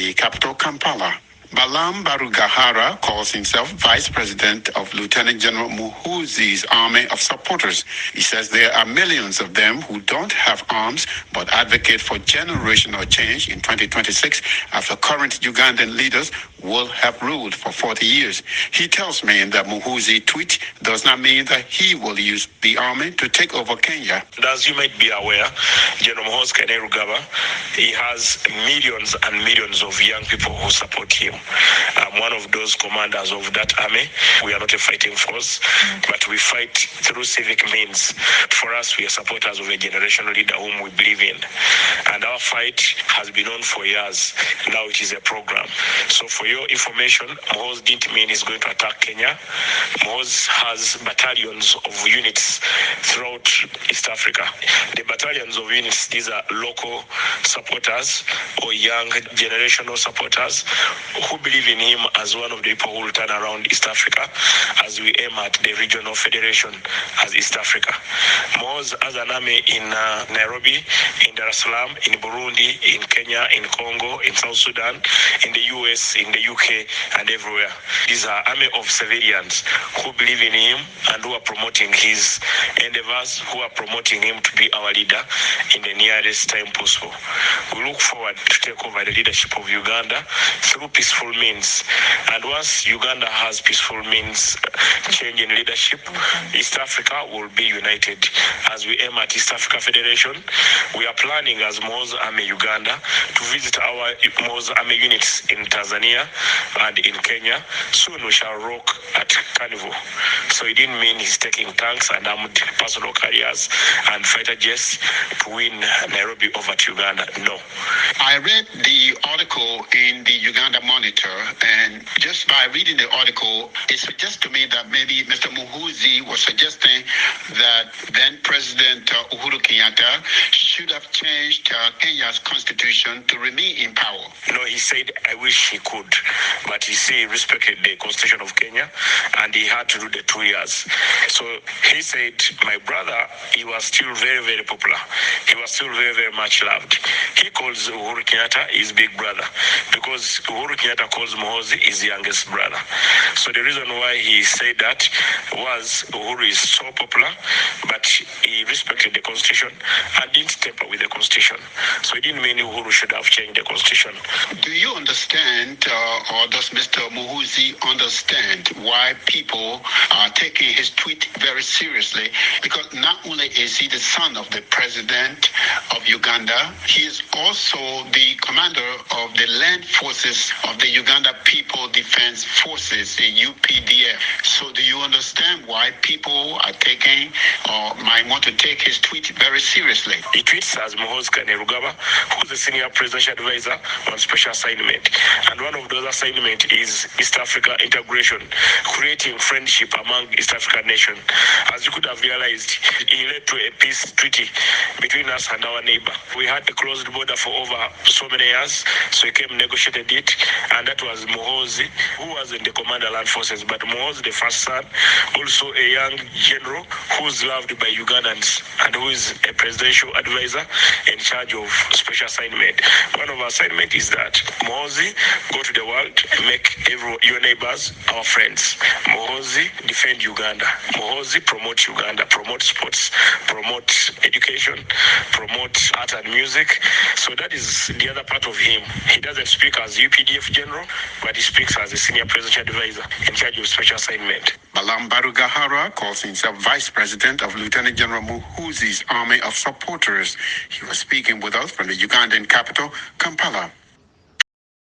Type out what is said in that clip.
the capital Kampala. Balam Barugahara calls himself Vice President of Lieutenant General Muhoozi's Army of supporters. He says there are millions of them who don't have arms but advocate for generational change in 2026 after current Ugandan leaders will have ruled for 40 years. He tells me that Muhoozi Tweet does not mean that he will use the army to take over Kenya. As you might be aware, General Muhoozi Kainerugaba, he has millions and millions of young people who support him. I'm one of those commanders of that army. We are not a fighting force, but we fight through civic means. For us, we are supporters of a generational leader whom we believe in. And our fight has been on for years. Now it is a program. So for your information, Muhoozi didn't mean he's going to attack Kenya. Muhoozi has battalions of units throughout East Africa. The battalions of units, these are local supporters or young generational supporters who believe in him as one of the people who will turn around East Africa as we aim at the regional federation as East Africa. Muhoozi has an army in Nairobi, in Dar es Salaam, in Burundi, in Kenya, in Congo, in South Sudan, in the US, in the UK, and everywhere. These are army of civilians who believe in him and who are promoting his endeavors, who are promoting him to be our leader in the nearest time possible. We look forward to take over the leadership of Uganda through peaceful means. And once Uganda has peaceful means change in leadership, East Africa will be united. As we aim at East Africa Federation, we are planning as Muhoozi Army Uganda to visit our Muhoozi Army units in Tanzania and in Kenya. Soon we shall rock at Carnival. So it didn't mean he's taking tanks and armored personal carriers and fighter jets to win Nairobi over to Uganda. No. I read the article in the Uganda Monitor, and just by reading the article, it suggests to me that maybe Mr. Muhoozi was suggesting that then President Uhuru Kenyatta should have changed Kenya's constitution to remain in power. No, he said, I wish he could, but he respected the constitution of Kenya, and he had to do the 2 years. So he said, my brother, he was still very, very popular. He was still very, very much loved. He calls Uhuru Kenyatta his big brother, because Uhuru Kenyatta calls Muhoozi his youngest brother. So the reason why he said that was Uhuru is so popular, but he respected the constitution and didn't tamper with the constitution. So it didn't mean Uhuru should have changed the constitution. Do you understand, or does Mr. Muhoozi understand why people are taking his tweet very seriously? Because not only is he the son of the president of Uganda, he is also the commander of the land forces of the Uganda People Defense Forces, the UPDF. So do you understand why people are taking or might want to take his tweet very seriously? He tweets as Muhoozi Kainerugaba, who's the senior presidential advisor on special assignment. And one of those assignments is East Africa integration, creating friendship among East African nations. As you could have realized, it led to a peace treaty between us and our neighbor. We had a closed border for over so many years, so he came negotiated it, and that was Muhoozi, who was in the Commander Land Forces, but Muhoozi, the first son, also a young general who's loved by Ugandans and who is a presidential advisor in charge of special assignment. One of our assignment is that Muhoozi go to the world and make your neighbors our friends. Muhoozi defend Uganda. Muhoozi promote Uganda, promote sports, promote education, promote art and music. So that is the other part of him. He doesn't speak as UPDF general, but he speaks as a senior presidential advisor in charge of special assignment. Balam Barugahara calls himself Vice President of Lieutenant General Muhoozi's Army of supporters. He was speaking with us from the Ugandan capital, Kampala.